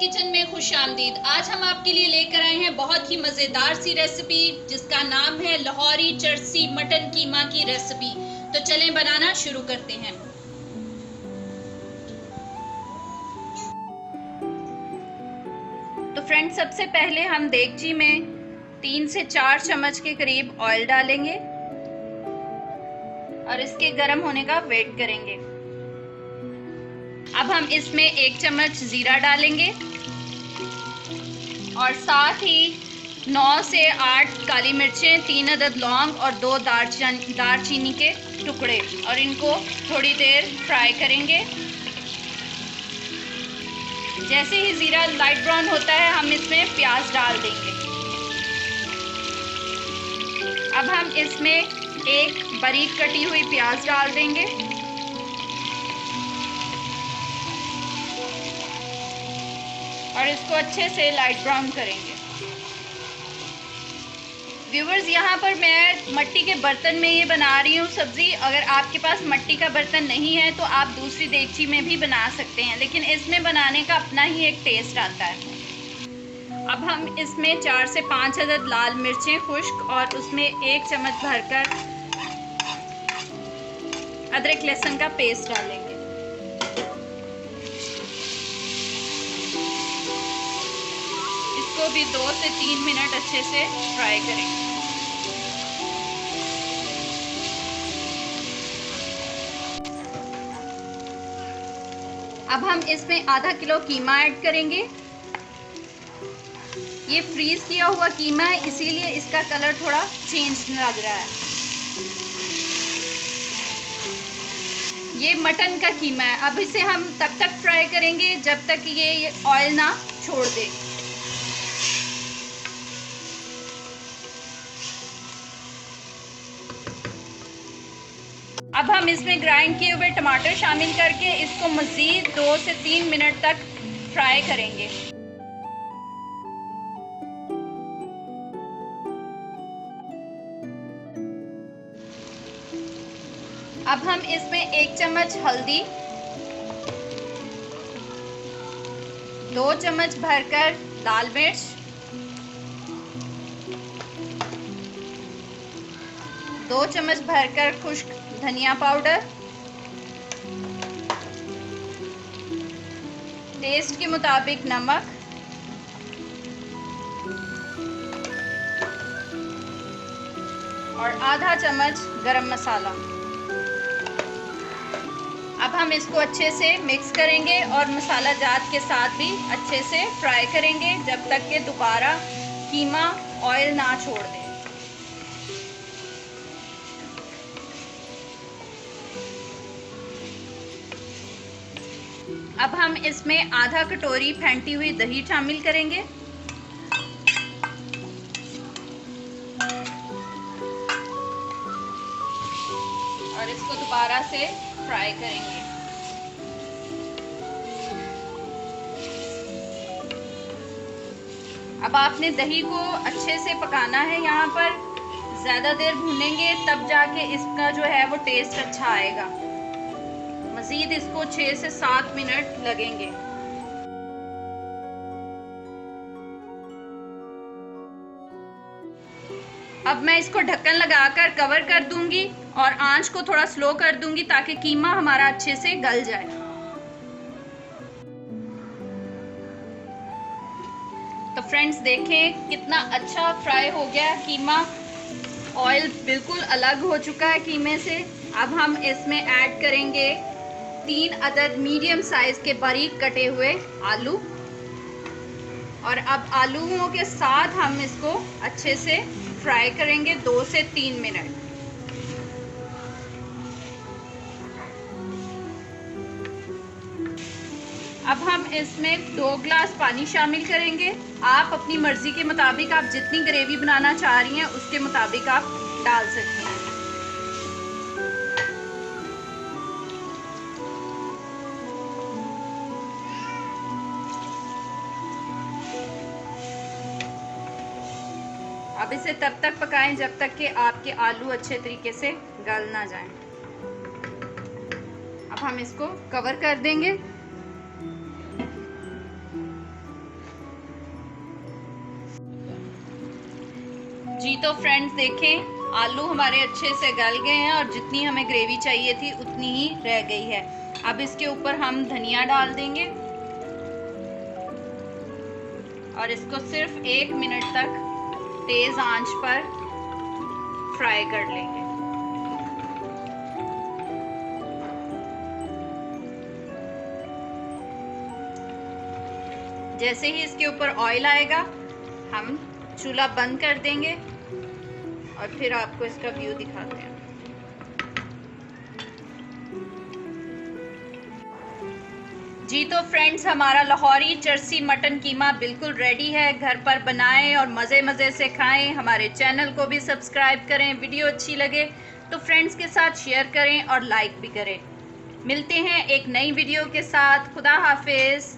Kitchen में खुशामदीद। आज हम आपके लिए लेकर आए हैं बहुत ही मजेदार सी रेसिपी जिसका नाम है लाहौरी चरसी मटन कीमा की रेसिपी। तो चलें बनाना शुरू करते हैं। तो फ्रेंड्स, सबसे पहले हम देगची में 3 से 4 चम्मच के करीब ऑयल डालेंगे और इसके गर्म होने का वेट करेंगे। अब हम इसमें 1 चम्मच जीरा डालेंगे और साथ ही 9 से 8 काली मिर्चें, 3 अदद लौंग और 2 दालचीनी के टुकड़े, और इनको थोड़ी देर फ्राई करेंगे। जैसे ही जीरा लाइट ब्राउन होता है हम इसमें प्याज डाल देंगे। अब हम इसमें एक बारीक कटी हुई प्याज डाल देंगे और इसको अच्छे से लाइट ब्राउन करेंगे। व्यूवर्स, यहाँ पर मैं मट्टी के बर्तन में ये बना रही हूँ सब्ज़ी। अगर आपके पास मट्टी का बर्तन नहीं है तो आप दूसरी देगची में भी बना सकते हैं, लेकिन इसमें बनाने का अपना ही एक टेस्ट आता है। अब हम इसमें 4 से 5 अदद लाल मिर्चें खुश्क और उसमें 1 चम्मच भरकर अदरक लहसुन का पेस्ट डालेंगे। इसको भी 2 से 3 मिनट अच्छे से फ्राई करेंगे। अब हम इसमें आधा किलो कीमा ऐड करेंगे। ये फ्रीज किया हुआ कीमा है, इसीलिए इसका कलर थोड़ा चेंज लग रहा है। ये मटन का कीमा है। अब इसे हम तब तक फ्राई करेंगे जब तक ये ऑयल ना छोड़ दे। अब हम इसमें ग्राइंड किए हुए टमाटर शामिल करके इसको मज़ीद 2 से 3 मिनट तक फ्राई करेंगे। अब हम इसमें 1 चम्मच हल्दी, 2 चम्मच भरकर लाल मिर्च, 2 चम्मच भरकर खुश्क धनिया पाउडर, टेस्ट के मुताबिक नमक और आधा चम्मच गरम मसाला। अब हम इसको अच्छे से मिक्स करेंगे और मसाला जात के साथ भी अच्छे से फ्राई करेंगे जब तक कि दोबारा कीमा ऑयल ना छोड़ दे। अब हम इसमें आधा कटोरी फेंटी हुई दही शामिल करेंगे और इसको दोबारा से फ्राई करेंगे। अब आपने दही को अच्छे से पकाना है। यहाँ पर ज़्यादा देर भूनेंगे तब जाके इसका जो है वो टेस्ट अच्छा आएगा। मज़ीद इसको 6 से 7 मिनट लगेंगे। अब मैं इसको ढक्कन लगाकर कवर कर दूंगी और आंच को थोड़ा स्लो कर दूंगी ताकि कीमा हमारा अच्छे से गल जाए। तो फ्रेंड्स, देखें कितना अच्छा फ्राई हो गया कीमा। ऑयल बिल्कुल अलग हो चुका है कीमे से। अब हम इसमें ऐड करेंगे 3 अदद मीडियम साइज के बारीक कटे हुए आलू, और अब आलूओं के साथ हम इसको अच्छे से फ्राई करेंगे 2 से 3 मिनट। अब हम इसमें 2 गिलास पानी शामिल करेंगे। आप अपनी मर्जी के मुताबिक, आप जितनी ग्रेवी बनाना चाह रही हैं उसके मुताबिक आप डाल सकती हैं। अब इसे तब तक पकाएं जब तक कि आपके आलू अच्छे तरीके से गल ना जाएं। अब हम इसको कवर कर देंगे जी तो फ्रेंड्स देखें, आलू हमारे अच्छे से गल गए हैं और जितनी हमें ग्रेवी चाहिए थी उतनी ही रह गई है। अब इसके ऊपर हम धनिया डाल देंगे और इसको सिर्फ 1 मिनट तक तेज आंच पर फ्राई कर लेंगे। जैसे ही इसके ऊपर ऑयल आएगा हम चूल्हा बंद कर देंगे और फिर आपको इसका व्यू दिखाते हैं। जी तो फ्रेंड्स, हमारा लाहौरी चरसी मटन कीमा बिल्कुल रेडी है। घर पर बनाएं और मज़े मज़े से खाएं। हमारे चैनल को भी सब्सक्राइब करें। वीडियो अच्छी लगे तो फ्रेंड्स के साथ शेयर करें और लाइक भी करें। मिलते हैं एक नई वीडियो के साथ। खुदा हाफिज़।